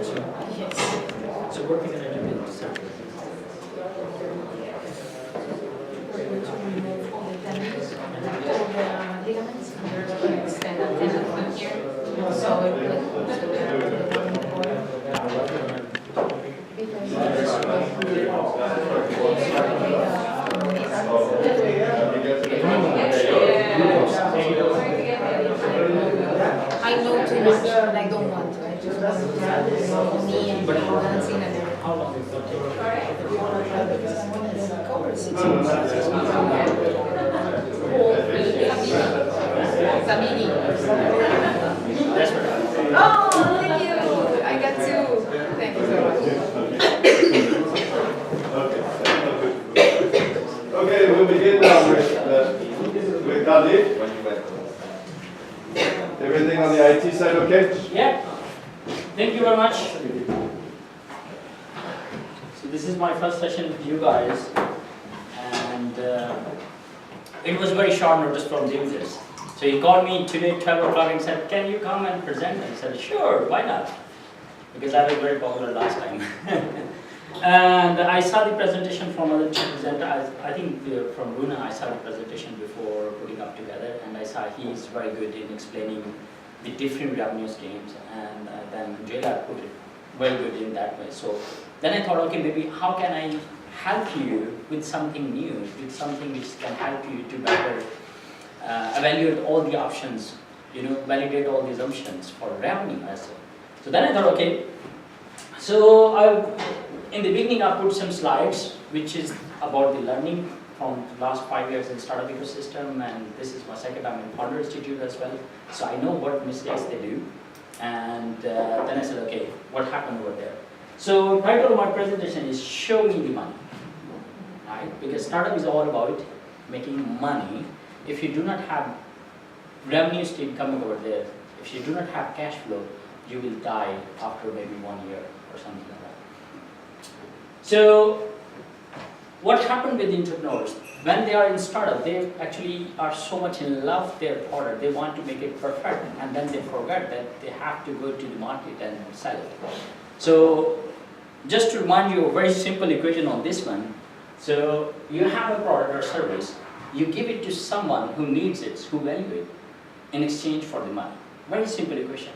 too? Yes. So what we're going to do is We're going to remove all the tendons, all the ligaments, and we're going to extend the tendon from here. So it will so we have the one in the corner. Because I know too much, but I don't want to. I just want to have this knee and balancing and everything. how long is it take? Because I want to cover 6 months. Samini. That's right. Oh, thank you. I got 2. Thank you so much. Okay, we'll begin now with Khalid. Everything on the IT side okay? Yeah. Thank you very much. So this is my first session with you guys, and it was very short notice from the users. So he called me today 12 o'clock and said, "Can you come and present?" I said, "Sure, why not?" Because I was very popular last time. And I saw the presentation from other two presenters. I think from Runa, I saw the presentation before putting up together, and I saw he's very good in explaining the different revenue streams, and then Jayla put it very good in that way. So then I thought, okay, maybe how can I help you with something new, with something which can help you to better evaluate all the options, validate all the assumptions for revenue as well. So then I thought, okay, so in the beginning I put some slides which is about the learning from the last 5 years in startup ecosystem, and this is my second time in Founder Institute as well. So I know what mistakes they do, and then I said, okay, what happened over there? So title of my presentation is Show Me the Money, right? Because startup is all about making money. If you do not have revenue stream coming over there, if you do not have cash flow, you will die after maybe 1 year or something like that. So what happened with entrepreneurs? When they are in startup, they actually are so much in love with their product, they want to make it perfect, and then they forget that they have to go to the market and sell it. So just to remind you a very simple equation on this one, so you have a product or service, you give it to someone who needs it, who values it, in exchange for the money. Very simple equation,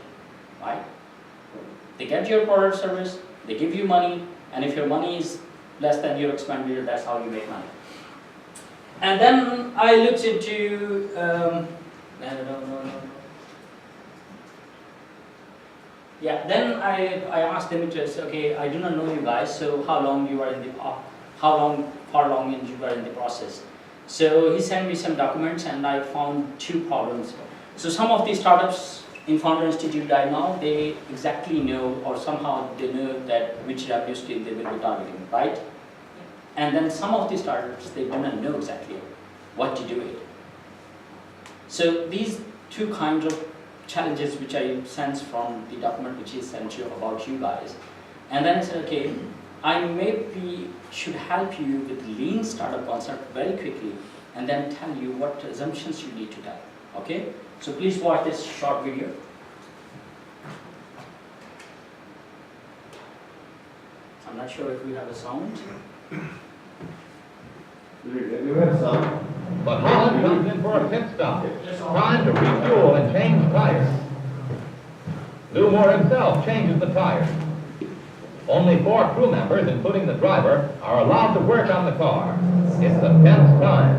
right? They get your product or service, they give you money, and if your money is less than your expenditure, that's how you make money. And then I looked into, then I asked Demetrius, okay, I do not know you guys, so how long you are in the, far long you are in the process. So he sent me some documents, and I found 2 problems. So some of these startups in Founder Institute right now, they exactly know, or somehow they know that which revenue stream they will be targeting, right? And then some of these startups, they do not know exactly what to do with it. So these 2 kinds of challenges which I sense from the document which is sent you about you guys. And then I said, okay, I maybe should help you with lean startup concept very quickly, and then tell you what assumptions you need to tell, okay? So please watch this short video. I'm not sure if we have a sound. You have some. But Holland comes in for a pit stop. Time to refuel and change tires. Newmore himself changes the tires. Only 4 crew members, including the driver, are allowed to work on the car. It's a tense time.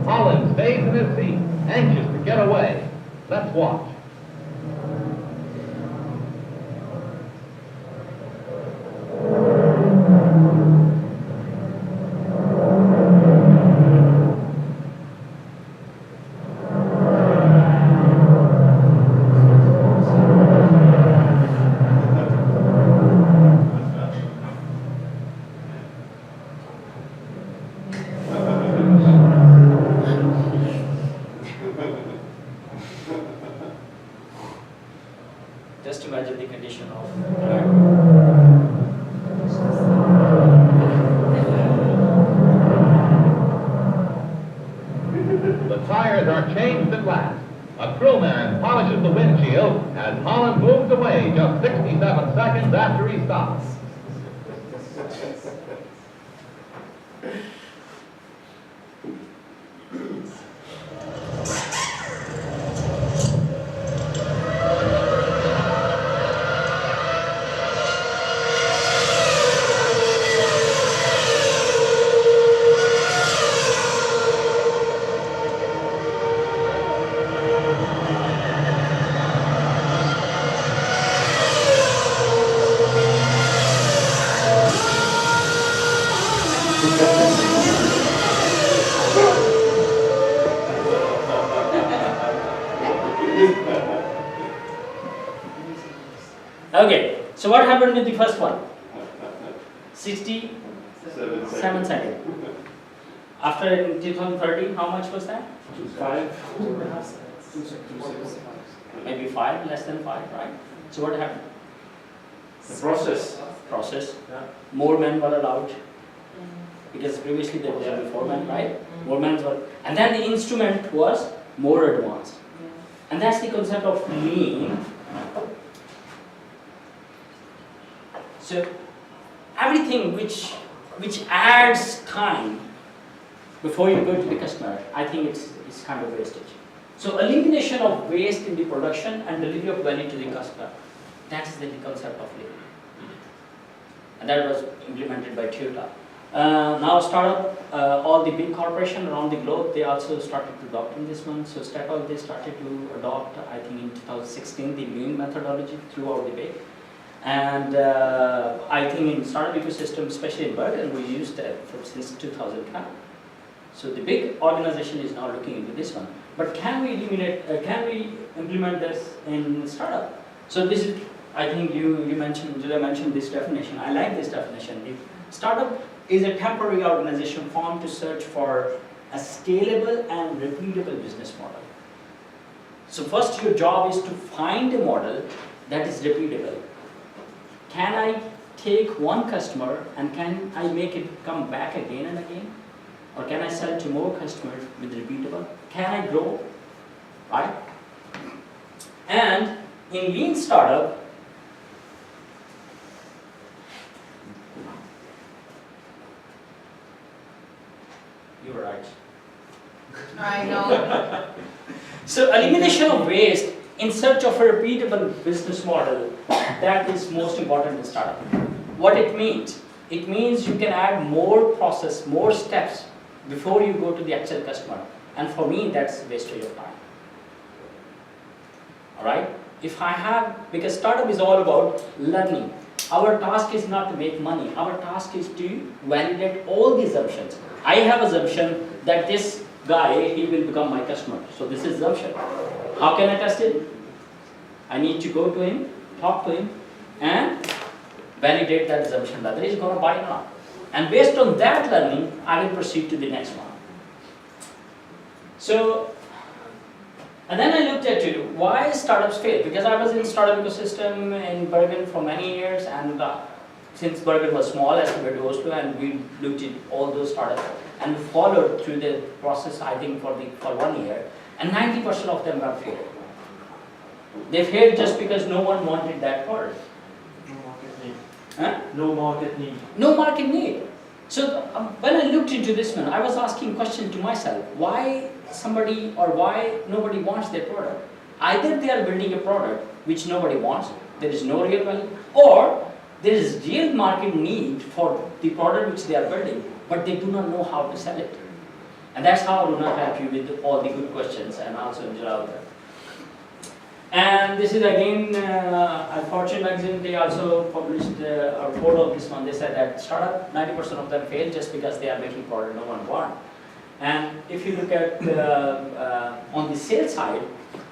Holland stays in his seat, anxious to get away. Let's watch. Just imagine the condition of The tires are changed at last. A crewman polishes the windshield. windshield as Holland moves away just 67 seconds after he stops. Okay, so what happened with the first one? 67 seconds. After in 2013, how much was that? 5. Maybe 5, less than 5, right? So what happened? The process. Process. Yeah. More men were allowed. Because previously there were 4 men, right? More men were. And then the instrument was more advanced. And that's the concept of lean. So everything which adds time before you go to the customer, I think it's kind of wastage. So elimination of waste in the production and delivery of value to the customer, that's the concept of lean. And that was implemented by Toyota. Now startup, all the big corporations around the globe, they also started to adopt in this one. So Statoil, they started to adopt, I think in 2016, the lean methodology throughout the way. And I think in startup ecosystem, especially in Bergen, we used that since 2012. So the big organization is now looking into this one. But can we implement this in startup? So this is, I think Julia mentioned this definition. I like this definition. If startup is a temporary organization formed to search for a scalable and repeatable business model. So first your job is to find a model that is repeatable. Can I take one customer and can I make it come back again and again? Or can I sell to more customers with repeatable? Can I grow? Right? And in lean startup, you were right. I know. So elimination of waste in search of a repeatable business model, that is most important in startup. What it means? It means you can add more process, more steps before you go to the actual customer. And for me, that's wastage of time. Alright? If I have, because startup is all about learning. Our task is not to make money. Our task is to validate all the assumptions. I have assumption that this guy, he will become my customer. So this is assumption. How can I test it? I need to go to him, talk to him, and validate that assumption whether he's going to buy or not. And based on that learning, I will proceed to the next one. So, and then I looked at why startups fail. Because I was in startup ecosystem in Bergen for many years, and since Bergen was small as compared to Oslo, and we looked at all those startups and followed through the process, I think for 1 year, and 90% of them were failed. They failed just because no one wanted that product. No market need. Huh? No market need. No market need. So when I looked into this one, I was asking question to myself, why somebody or why nobody wants their product? Either they are building a product which nobody wants, there is no real value, or there is real market need for the product which they are building, but they do not know how to sell it. And that's how I will not help you with all the good questions and also Jalal. And this is again, Fortune magazine, they also published a report of this one. They said that startup, 90% of them fail just because they are making product no one wants. And if you look at on the sales side,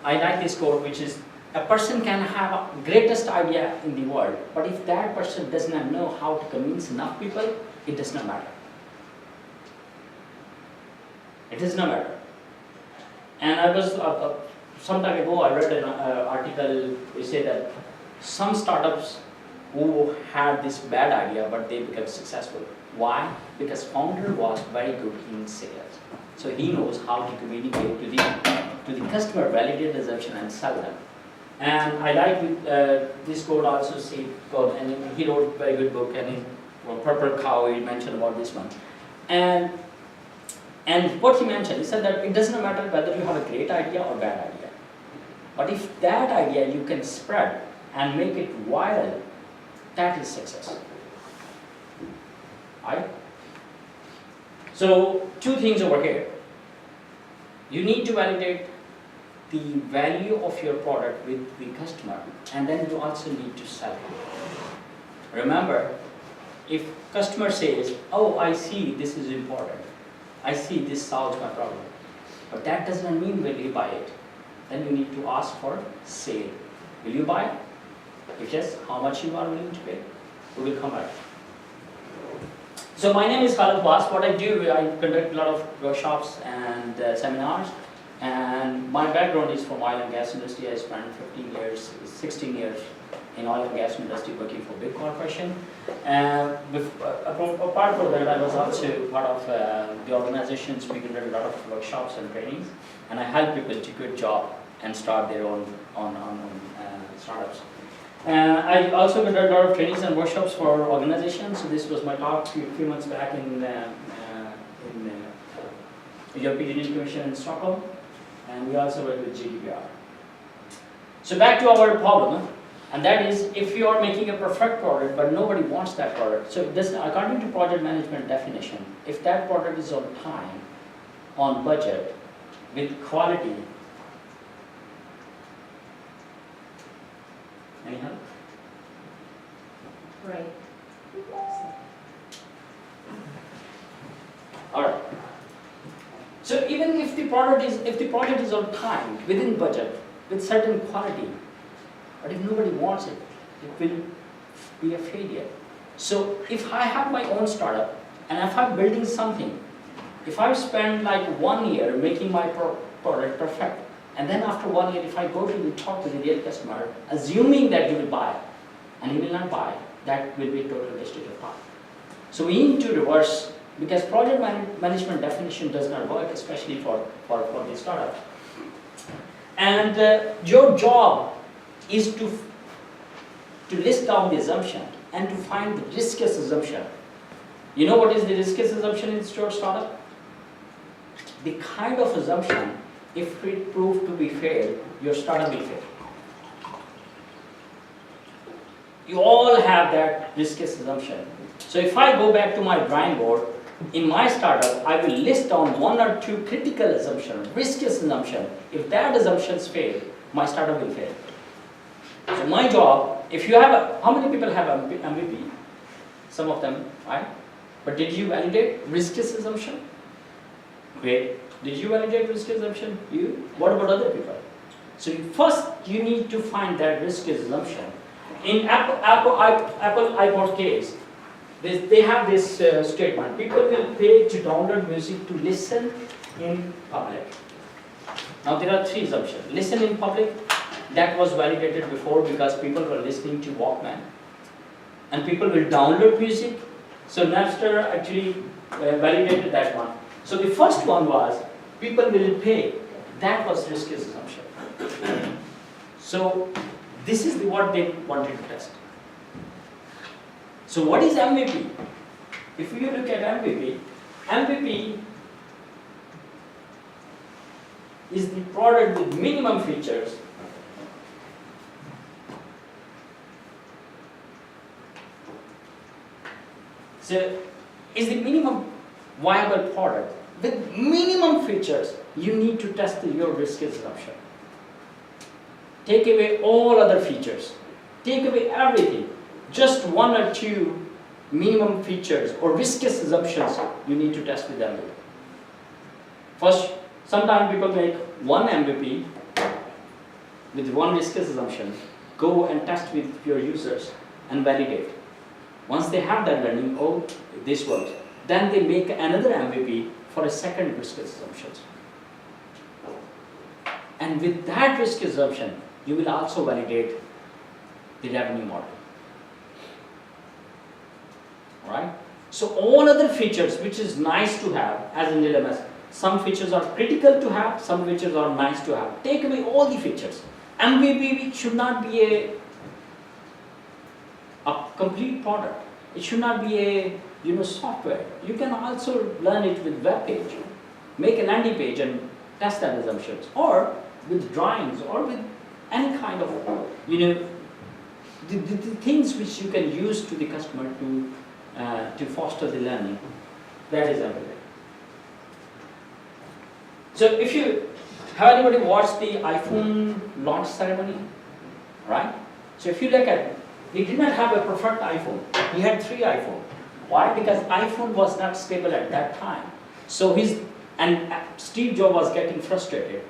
I like this quote, which is, a person can have a greatest idea in the world, but if that person does not know how to convince enough people, it does not matter. It does not matter. And I was, some time ago, I read an article which said that some startups who had this bad idea, but they became successful. Why? Because founder was very good in sales. So he knows how to communicate to the customer, validate the assumption and sell them. And I like this quote also, see quote, and he wrote a very good book, and in Purple Cow he mentioned about this one. And what he mentioned, he said that it doesn't matter whether you have a great idea or bad idea. But if that idea you can spread and make it viral, that is success. Right? So, two things over here. You need to validate the value of your product with the customer, and then you also need to sell it. Remember, if customer says, oh, I see this is important, I see this solves my problem, but that doesn't mean will you buy it, then you need to ask for sale. Will you buy it? If yes, how much you are willing to pay? We will come back. So my name is Khalid. What I do, I conduct a lot of workshops and seminars, and my background is from oil and gas industry. I spent 16 years in oil and gas industry working for big corporation. Apart from that, I was also part of the organizations. We conduct a lot of workshops and trainings, and I help people to quit job and start their own startups. I also conduct a lot of trainings and workshops for organizations. So this was my talk a few months back in European Union Commission in Stockholm, and we also work with GDPR. So back to our problem, and that is if you are making a perfect product but nobody wants that product. So this, according to project management definition, if that product is on time, on budget, with quality. Any help? Right. All right. So even if the project is on time, within budget, with certain quality, but if nobody wants it, it will be a failure. So if I have my own startup and if I'm building something, if I spend like 1 year making my product perfect, and then after 1 year, if I go to talk to the real customer, assuming that he will buy, and he will not buy, that will be a total wastage of time. So we need to reverse, because project management definition does not work, especially for the startup. And your job is to list down the assumption and to find the riskiest assumption. You know what is the riskiest assumption in your startup? The kind of assumption, if it proved to be failed, your startup will fail. You all have that riskiest assumption. So if I go back to my drawing board, in my startup, I will list down 1 or 2 critical assumptions, riskiest assumption. If that assumptions fail, my startup will fail. So my job, if you have how many people have MVP? Some of them, right? But did you validate riskiest assumption? Great. Did you validate riskiest assumption? You? What about other people? So first, you need to find that riskiest assumption. In Apple iPod case, they have this statement: people will pay to download music to listen in public. Now there are 3 assumptions. Listen in public, that was validated before because people were listening to Walkman. And people will download music. So Napster actually validated that one. So the first one was, people will pay. That was riskiest assumption. So this is what they wanted to test. So what is MVP? If you look at MVP is the product with minimum features So is the minimum viable product with minimum features. You need to test your riskiest assumption. Take away all other features. Take away everything. Just 1 or 2 minimum features or riskiest assumptions you need to test with them. First, sometimes people make 1 MVP with 1 riskiest assumption. Go and test with your users and validate. Once they have that learning, oh, this works, then they make another MVP for a second riskiest assumption. And with that riskiest assumption, you will also validate the revenue model. Alright? So all other features which is nice to have as an LMS, some features are critical to have, some features are nice to have. Take away all the features. MVP should not be a complete product. It should not be a software. You can also learn it with web page. Make a landing page and test that assumptions, or with drawings, or with any kind of the things which you can use to the customer to foster the learning. That is MVP. So if you have anybody watched the iPhone launch ceremony, right? So if you look at it, he did not have a perfect iPhone. He had 3 iPhones. Why? Because iPhone was not stable at that time. So Steve Jobs was getting frustrated.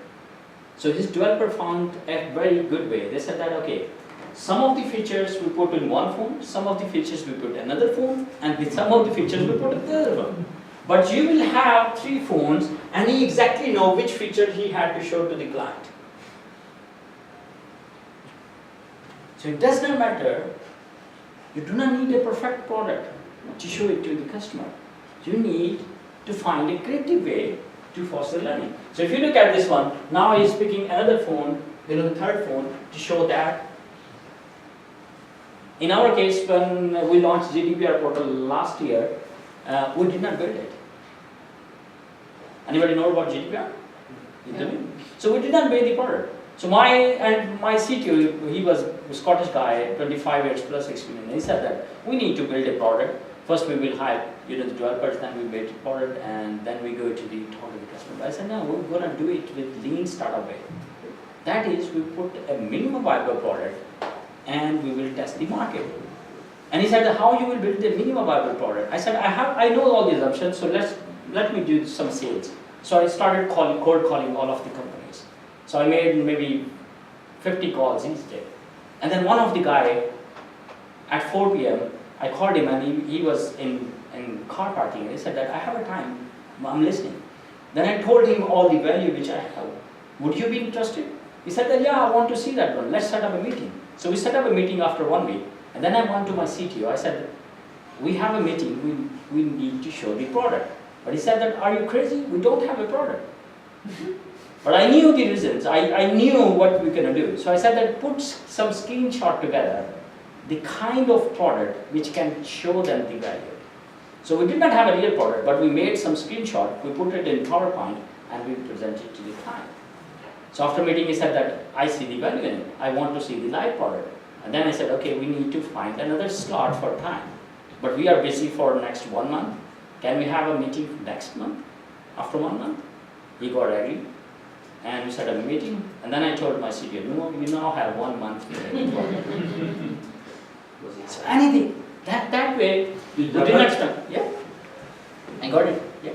So his developer found a very good way. They said that, okay, some of the features we put in one phone, some of the features we put in another phone, and with some of the features we put in the other phone. But you will have 3 phones, and he exactly know which feature he had to show to the client. So it does not matter. You do not need a perfect product to show it to the customer. You need to find a creative way to foster learning. So if you look at this one, now he is picking another phone, the 3rd phone, to show that. In our case, when we launched GDPR portal last year, we did not build it. Anybody know about GDPR? So we did not build the product. So my CTO, he was a Scottish guy, 25 years plus experience. He said that we need to build a product. First we will hire the developers, then we build the product, and then we go to the talk to the customer. I said, no, we're going to do it with lean startup way. That is, we put a minimum viable product and we will test the market. And he said, how you will build the minimum viable product? I said, I know all the assumptions, so let me do some sales. So I started cold calling all of the companies. So I made maybe 50 calls each day. And then one of the guy, at 4 p.m., I called him, and he was in car parking. He said that, I have a time, I'm listening. Then I told him all the value which I have. Would you be interested? He said that, yeah, I want to see that one. Let's set up a meeting. So we set up a meeting after 1 week. And then I went to my CTO. I said, we have a meeting, we need to show the product. But he said that, are you crazy? We don't have a product. But I knew the reasons. I knew what we're going to do. So I said that, put some screenshot together, the kind of product which can show them the value. So we did not have a real product, but we made some screenshot, we put it in PowerPoint, and we presented it to the client. So after meeting, he said that, I see the value in it. I want to see the live product. And then I said, okay, we need to find another slot for time. But we are busy for next 1 month. Can we have a meeting next month? After 1 month? He got ready. And we set up a meeting. And then I told my CTO, no, you now have 1 month to make it. So anything. That way, you do not stop. Yeah? I got it. Yeah.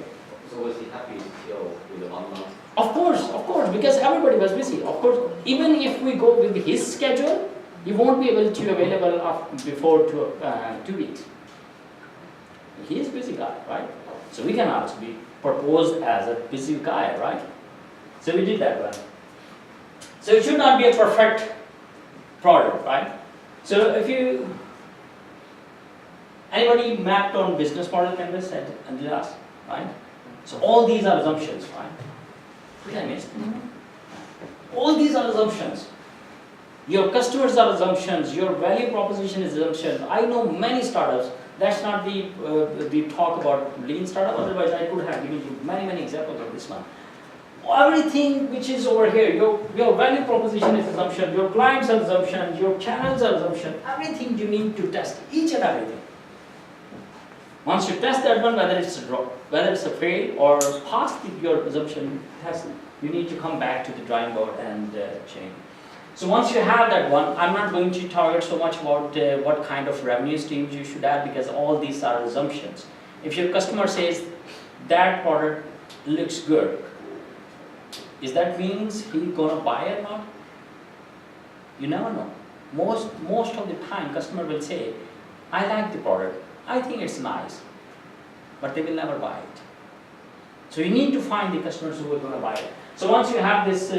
So was he happy still with the 1 month? Of course, because everybody was busy. Of course, even if we go with his schedule, he won't be able to available before 2 weeks. He is a busy guy, right? So we can also be proposed as a busy guy, right? So we did that one. So it should not be a perfect product, right? So if you, anybody mapped on business model canvas and did ask, right? So all these are assumptions, right? Did I miss? All these are assumptions. Your customers are assumptions, your value proposition is assumption. I know many startups, that's not the talk about lean startup, otherwise I could have given you many examples of this one. Everything which is over here, your value proposition is assumption, your clients are assumption, your channels are assumption, everything you need to test, each and everything. Once you test that one, whether it's a fail or pass your assumption test, you need to come back to the drawing board and change. So once you have that one, I'm not going to target so much about what kind of revenue streams you should add, because all these are assumptions. If your customer says that product looks good, is that means he's gonna buy it or not? You never know. Most of the time, customer will say, I like the product, I think it's nice, but they will never buy it. So you need to find the customers who are going to buy it. So once you have this,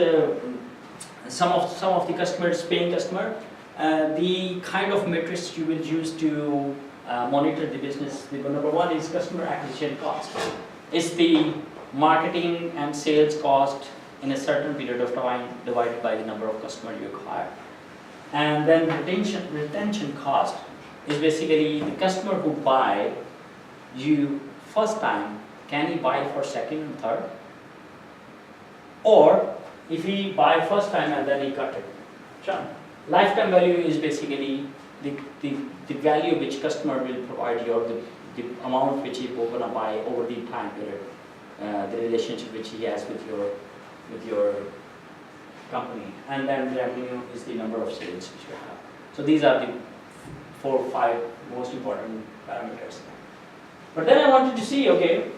some of the customers, paying customer, the kind of metrics you will use to monitor the business. The number one is customer acquisition cost. It's the marketing and sales cost in a certain period of time divided by the number of customers you acquire. And then retention cost is basically the customer who buy you first time, can he buy for second and third? Or if he buy first time and then he cut it. Sure. Lifetime value is basically the value which customer will provide you, or the amount which he will gonna buy over the time period, the relationship which he has with your company. And then revenue is the number of sales which you have. So these are the 4 or 5 most important parameters. But then I wanted to see, okay,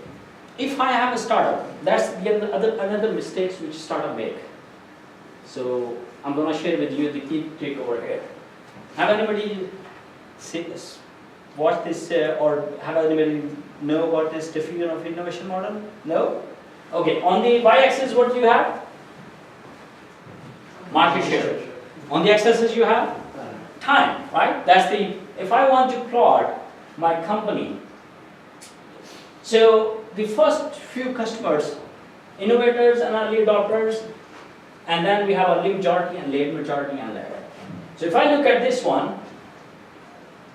if I have a startup, that's the another mistakes which startup make. So I'm going to share with you the key takeover here. Have anybody watched this or have anybody know about this diffusion of innovation model? No? Okay, on the y-axis what do you have? Market share. On the x-axis you have? Time, right? That's the, if I want to plot my company, so the first few customers, innovators and early adopters, and then we have early majority and late majority and later. So if I look at this one,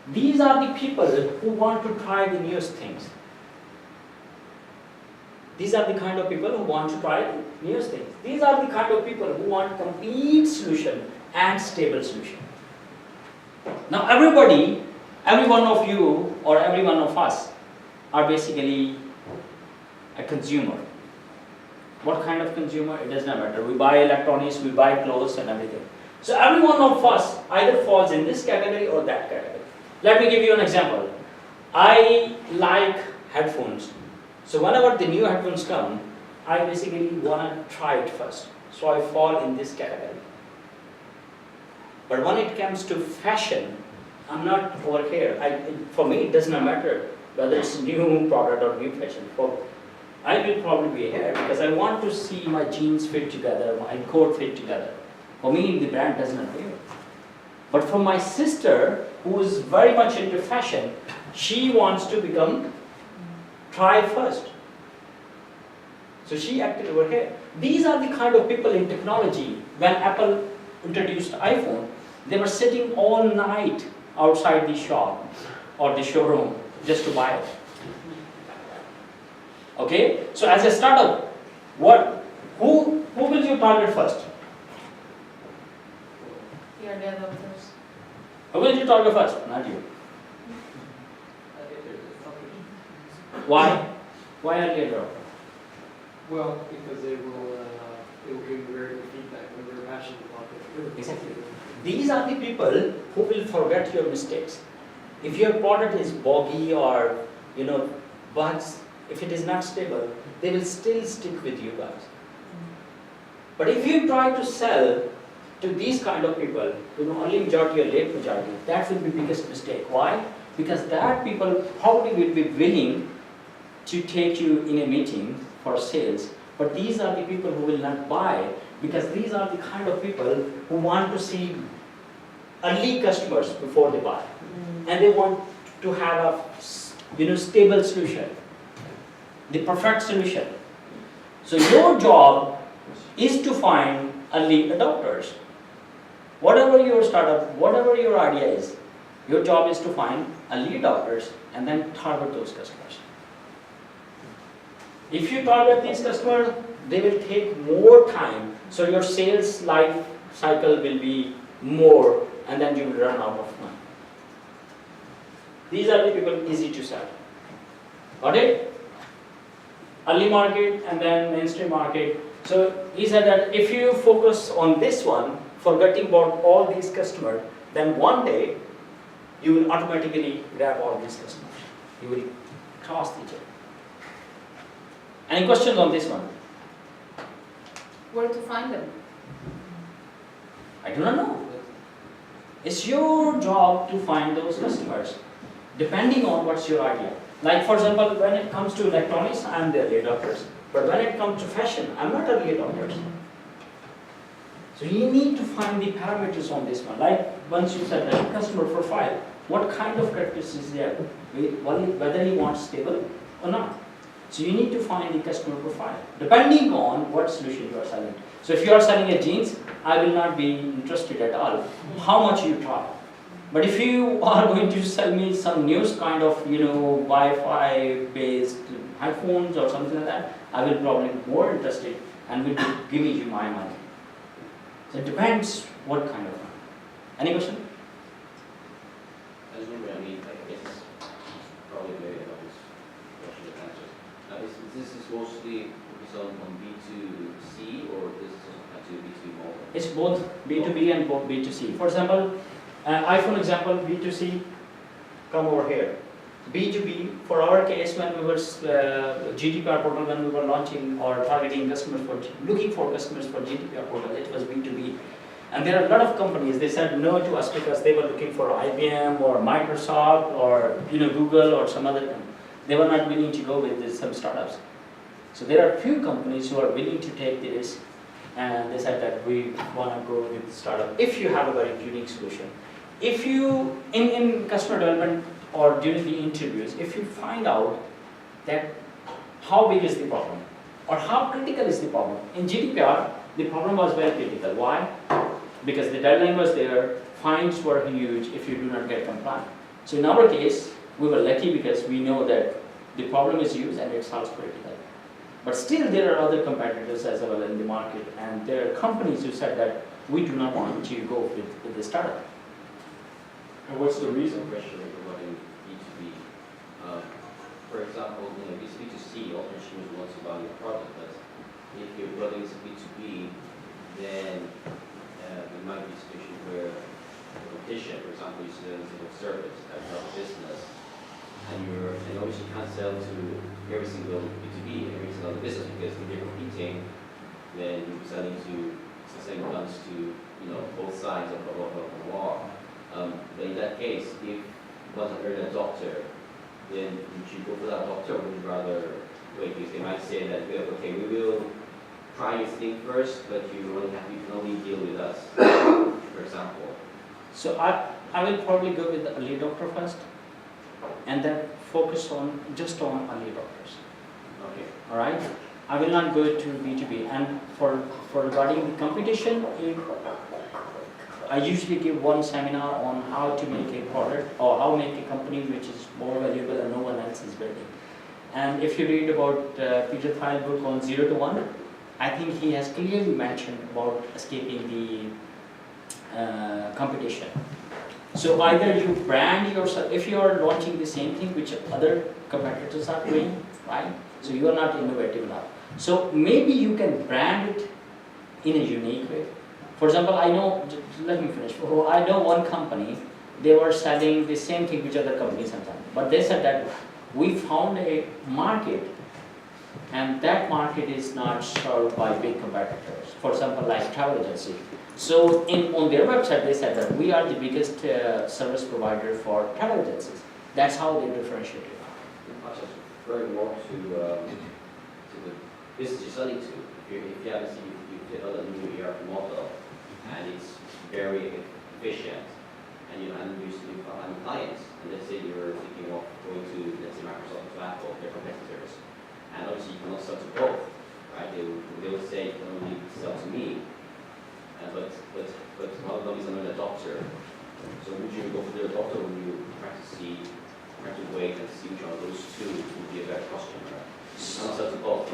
these are the people who want to try the newest things. These are the kind of people who want to try the newest things. These are the kind of people who want complete solution and stable solution. Now everybody, every one of you or every one of us are basically a consumer. What kind of consumer? It does not matter. We buy electronics, we buy clothes and everything. So every one of us either falls in this category or that category. Let me give you an example. I like headphones. So whenever the new headphones come, I basically want to try it first. So I fall in this category. But when it comes to fashion, I'm not over here. For me, it does not matter whether it's new product or new fashion. I will probably be here because I want to see my jeans fit together, my coat fit together. For me, the brand does not matter. But for my sister, who is very much into fashion, she wants to try first. So she acted over here. These are the kind of people in technology. When Apple introduced iPhone, they were sitting all night outside the shop or the showroom just to buy it. Okay? So as a startup, who will you target first? The early adopters. Who will you target first? Not you. Why? Why early adopter? Well, because they will give you very good feedback when they're passionate about it. Exactly. These are the people who will forget your mistakes. If your product is boggy or bugs, if it is not stable, they will still stick with you guys. But if you try to sell to these kind of people, early majority or late majority, that will be the biggest mistake. Why? Because that people probably will be willing to take you in a meeting for sales, but these are the people who will not buy, because these are the kind of people who want to see early customers before they buy, and they want to have a stable solution, the perfect solution. So your job is to find early adopters. Whatever your startup, whatever your idea is, your job is to find early adopters and then target those customers. If you target these customers, they will take more time, so your sales life cycle will be more, and then you will run out of money. These are the people easy to sell. Got it? Early market and then mainstream market. So he said that if you focus on this one, forgetting about all these customers, then one day you will automatically grab all these customers. You will cross the check. Any questions on this one? Where to find them? I do not know. It's your job to find those customers, depending on what's your idea. Like for example, when it comes to electronics, I'm the early adopters. But when it comes to fashion, I'm not early adopters. So you need to find the parameters on this one. Like once you said that customer profile, what kind of characteristics they have, whether he wants stable or not. So you need to find the customer profile, depending on what solution you are selling. So if you are selling a jeans, I will not be interested at all, how much you try. But if you are going to sell me some new kind of, Wi-Fi based headphones or something like that, I will probably be more interested and will be giving you my money. So it depends what kind of money. Any question? I just wonder, I guess it's probably very obvious question to answer. This is mostly focused on B2C, or this is actually B2B model? It's both B2B and both B2C. For example, iPhone example, B2C, come over here. B2B, for our case, when we were GDPR portal, when we were launching or targeting customers looking for customers for GDPR portal, it was B2B. And there are a lot of companies, they said no to us because they were looking for IBM or Microsoft or Google or some other company. They were not willing to go with some startups. So there are few companies who are willing to take this, and they said that we want to go with startup if you have a very unique solution. If you, in customer development or during the interviews, if you find out that how big is the problem or how critical is the problem. In GDPR, the problem was very critical. Why? Because the deadline was there, fines were huge if you do not get compliant. So in our case, we were lucky because we know that the problem is huge and it's also critical. But still there are other competitors as well in the market, and there are companies who said that we do not want to go with the startup. And what's the reason? Question regarding B2B. For example, if it's B2C, all consumers want to buy your product, but if your product is B2B, then there might be a situation where the competition, for example, you sell a single service, that's not a business, and obviously you can't sell to every single B2B, every single business, because if you're competing, then you're selling to the same guns to both sides of the war. But in that case, if you want an early adopter, then would you go for that adopter, or would you rather wait? Because they might say that, okay, we will try your thing first, but you can only deal with us, for example. So I will probably go with the early adopter first, and then focus just on early adopters. Okay. All right. I will not go to B2B. And for regarding the competition, I usually give one seminar on how to make a product or how to make a company which is more valuable and no one else is building. And if you read about Peter Thiel's book on 0 to 1, I think he has clearly mentioned about escaping the competition. So either you brand yourself, if you are launching the same thing which other competitors are doing, right? So you are not innovative enough. So maybe you can brand it in a unique way. For example, I know, let me finish. I know one company, they were selling the same thing which other companies have done. But they said that we found a market, and that market is not served by big competitors. For example, like travel agency. So on their website, they said that we are the biggest service provider for travel agencies. That's how they differentiate it. Referring more to the business you're selling to. If you haven't seen, you get a new ERP model, and it's very efficient, and you use new clients. And let's say you're thinking of going to, let's say, Microsoft to Apple, their competitors, and obviously you cannot sell to both, right? They will say you can only sell to me, but one of them is another adopter. So would you go for the adopter, or would you try to wait and see which one of those two would be a better customer? Not sell to both.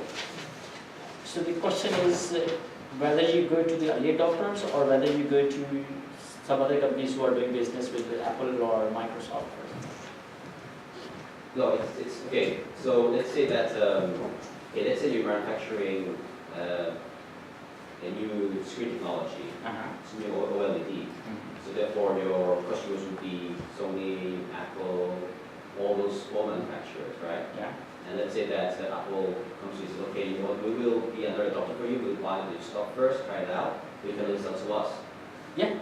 So the question is whether you go to the early adopters or whether you go to some other companies who are doing business with Apple or Microsoft. No, it's okay. So let's say that let's say you're manufacturing a new screen technology, it's new OLED. So therefore, your customers would be Sony, Apple, all those small manufacturers, right? Yeah. And let's say that Apple comes to you and says, okay, you know what, we will be another adopter for you, we'll buy the stock first, try it out, we can sell to us. Yeah.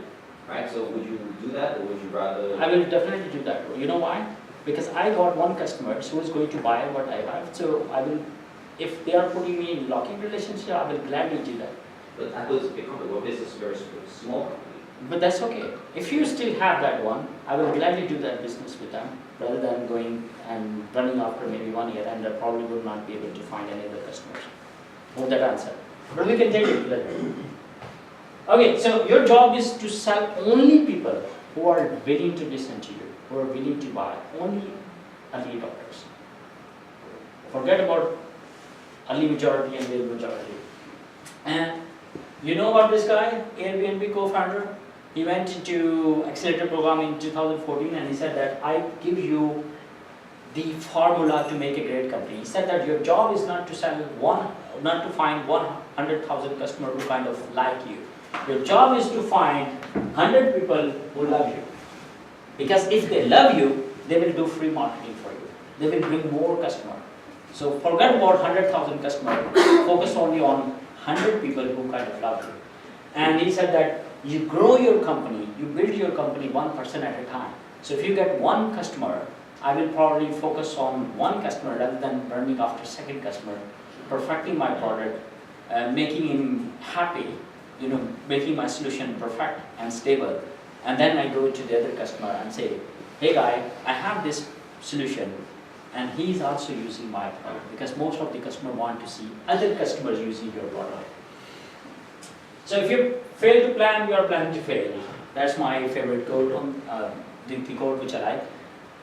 Right, so would you do that, or would you rather? I will definitely do that. You know why? Because I got one customer who is going to buy what I have. So I will, if they are putting me in locking relationship, I will gladly do that. But Apple is a big company, well, this is a very small company. But that's okay. If you still have that one, I will gladly do that business with them rather than going and running after maybe 1 year and I probably would not be able to find any other customers. Hope that answer. But we can take it later. Okay, so your job is to sell only people who are willing to listen to you, who are willing to buy, only early adopters. Forget about early majority and late majority. And you know about this guy, Airbnb co-founder? He went into accelerator program in 2014 and he said that I give you the formula to make a great company. He said that your job is not to not to find 100,000 customers who kind of like you. Your job is to find 100 people who love you. Because if they love you, they will do free marketing for you. They will bring more customers. So forget about 100,000 customers, focus only on 100 people who kind of love you. And he said that you grow your company, you build your company 1% at a time. So if you get one customer, I will probably focus on one customer rather than running after second customer, perfecting my product, making him happy, making my solution perfect and stable. And then I go to the other customer and say, hey guy, I have this solution and he's also using my product because most of the customers want to see other customers using your product. So if you fail to plan, you are planning to fail. That's my favorite quote, the quote which I like.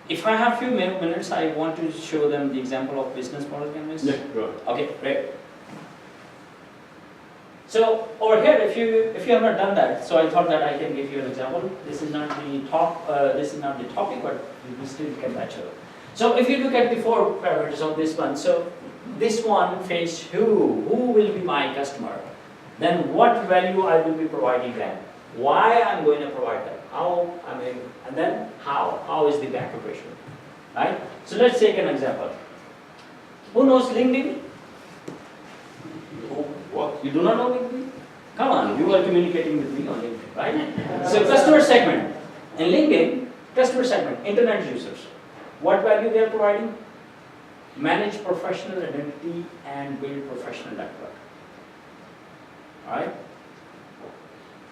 If I have few minutes, I want to show them the example of business model canvas. Yeah, go ahead. Okay, great. So over here, if you have not done that, so I thought that I can give you an example. This is not the topic, but we will still get that show. So if you look at the 4 parameters of this one, so this one face who will be my customer, then what value I will be providing them, why I'm going to provide them, and then how is the back operation, right? So let's take an example. Who knows LinkedIn? What? You do not know LinkedIn? Come on, you are communicating with me on LinkedIn, right? So customer segment. In LinkedIn, customer segment, internet users. What value they are providing? Manage professional identity and build professional network. Alright?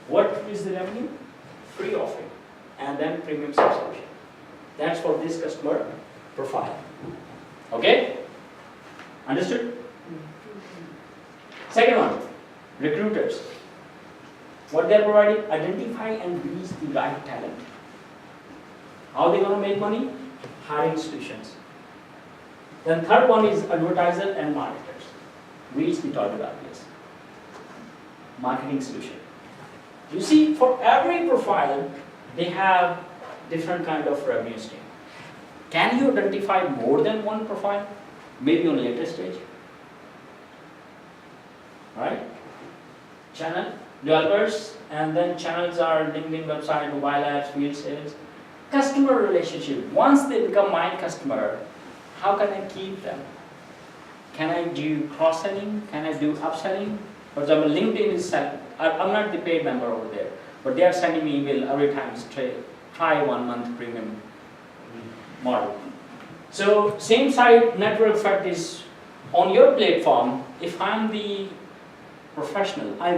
What is the revenue? Free offering and then premium subscription. That's for this customer profile. Okay? Understood? Second one, recruiters. What they're providing? Identify and reach the right talent. How they going to make money? Hiring solutions. Then third one is advertiser and marketers. Reach the target audience. Marketing solution. You see, for every profile, they have different kind of revenue stream. Can you identify more than one profile? Maybe on later stage. Right? Channel developers, and then channels are LinkedIn website, mobile apps, field sales. Customer relationship. Once they become my customer, how can I keep them? Can I do cross-selling? Can I do upselling? For example, LinkedIn is selling. I'm not the paid member over there, but they are sending me email every time. Try 1 month premium model. So same side network effect is on your platform. If I'm the professional, I